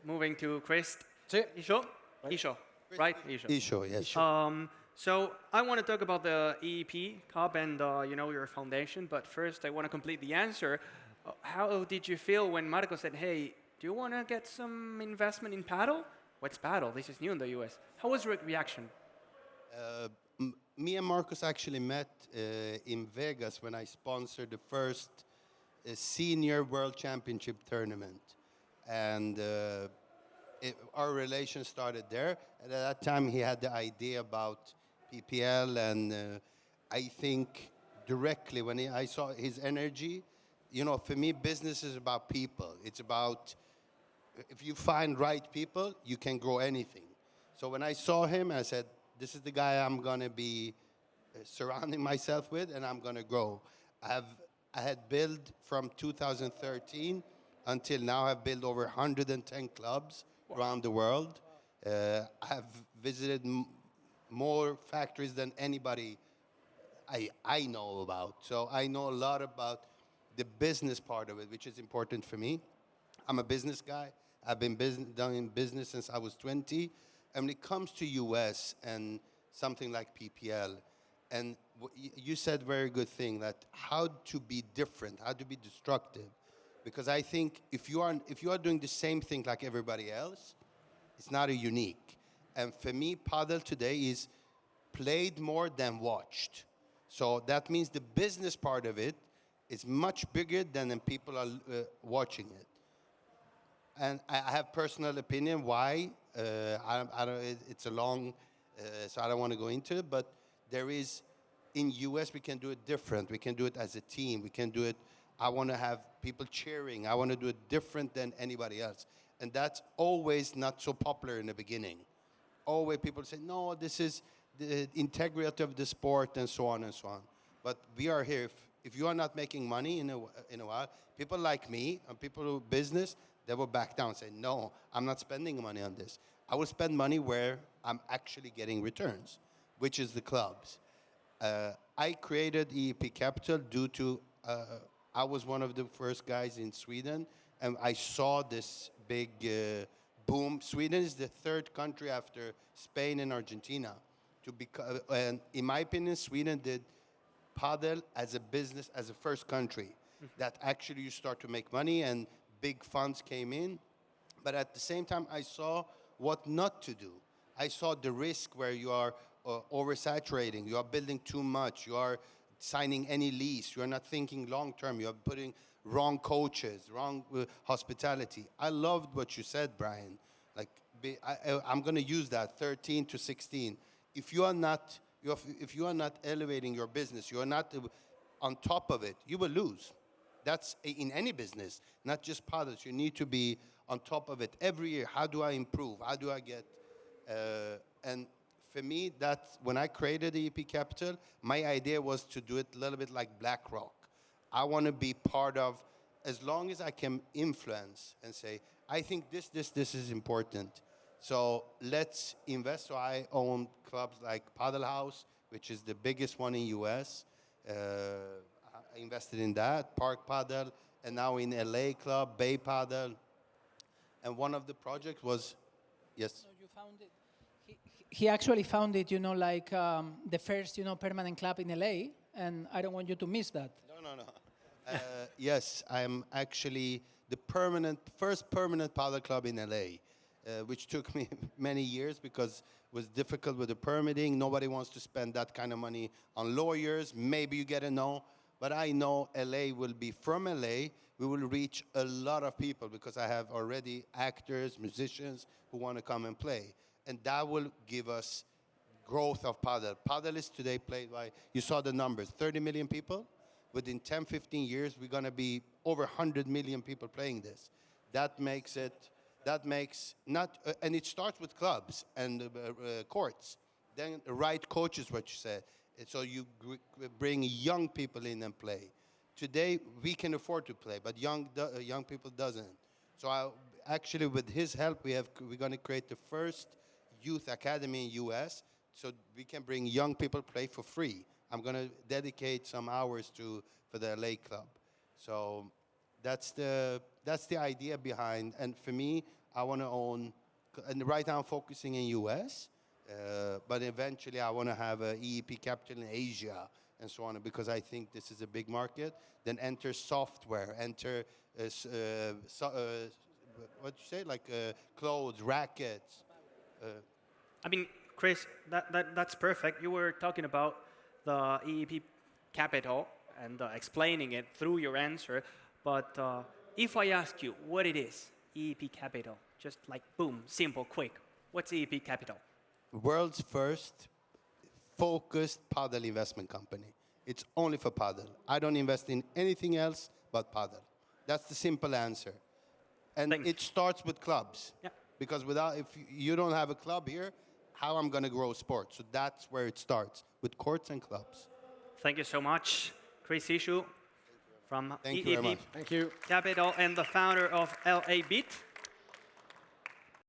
moving to Chris. Sí. ISHOO? ISHOO, right? ISHOO. ISHOO, yes. So I want to talk about the EEP Cup and your foundation, but first I want to complete the answer. How did you feel when Marco said, "Hey, do you want to get some investment in paddle?" What's paddle? This is new in the US. How was your reaction? Me and Marcus actually met in Vegas when I sponsored the first senior world championship tournament. And our relation started there. And at that time, he had the idea about PPL, and I think directly when I saw his energy, for me, business is about people. It's about if you find right people, you can grow anything. So when I saw him, I said, "This is the guy I'm gonna be surrounding myself with, and I'm gonna grow." I have I had built from 2013 until now. I've built over 110 clubs around the world. I have visited more factories than anybody I know about. So I know a lot about the business part of it, which is important for me. I'm a business guy. I've been doing business since I was 20. And when it comes to US and something like PPL, and you said very good thing that how to be different, how to be destructive, because I think if you are doing the same thing like everybody else, it's not a unique. And for me, paddle today is played more than watched. So that means the business part of it is much bigger than when people are watching it. And I have personal opinion why. I don't, it's a long, so I don't want to go into it. But there is, in US, we can do it different. We can do it as a team. We can do it. I want to have people cheering. I want to do it different than anybody else. And that's always not so popular in the beginning. Always people say, no, this is the integrity of the sport and so on and so on. But we are here. If you are not making money in a while, people like me and people who business, they will back down and say, no, I'm not spending money on this. I will spend money where I'm actually getting returns, which is the clubs. I created EEP Capital due to I was one of the first guys in Sweden, and I saw this big boom. Sweden is the third country after Spain and Argentina to become, and in my opinion, Sweden did Padel as a business, as a first country that actually you start to make money and big funds came in. But at the same time, I saw what not to do. I saw the risk where you are oversaturating, you are building too much, you are signing any lease, you are not thinking long term, you are putting wrong coaches, wrong hospitality. I loved what you said, Brian. Like, I'm going to use that 13 to 16. If you are not, if you are not elevating your business, you are not on top of it, you will lose. That's in any business, not just pilots. You need to be on top of it every year. How do I improve? How do I get? And for me, that's when I created EEP Capital. My idea was to do it a little bit like BlackRock. I want to be part of, as long as I can influence and say, I think this is important. So let's invest. So I own clubs like Padel House, which is the biggest one in US. I invested in that, Park Padel, and now in LA Club, Bay Padel. And one of the projects was, yes. So you found it. He actually found it, like the first, permanent club in LA, and I don't want you to miss that. No. Yes, I'm actually the first permanent paddle club in LA, which took me many years because it was difficult with the permitting. Nobody wants to spend that kind of money on lawyers. Maybe you get a no. But I know LA will be, from LA, we will reach a lot of people because I have already actors, musicians who want to come and play. And that will give us growth of Padel. Padel is today played by, you saw the numbers, 30 million people. Within 10, 15 years, we're going to be over 100 million people playing this. That makes not, and it starts with clubs and courts. Then the right coaches, what you said. So you bring young people in and play. Today, we can afford to play, but young people doesn't. So actually, with his help, we're going to create the first youth academy in US, so we can bring young people play for free. I'm going to dedicate some hours for the LA club. So that's that's the idea behind. And for me, I want to own. And right now, I'm focusing in US, but eventually, I want to have a EEP Capital in Asia and so on, because I think this is a big market. Then enter software, enter what you say, like clothes, rackets. I mean, Chris, that's perfect. You were talking about the EEP Capital and explaining it through your answer. But if I ask you what it is, EEP Capital, just like boom, simple, quick, what's EEP Capital? World's first focused Padel investment company. It's only for Padel. I don't invest in anything else but Padel. That's the simple answer. And Thank it starts with clubs. Yeah. Because if you don't have a club here, how I'm going to grow sports? So that's where it starts, with courts and clubs. Thank you so much, Chris ISHOO from Thank you very EEP much. Thank you. Capital and the founder of LA Beat.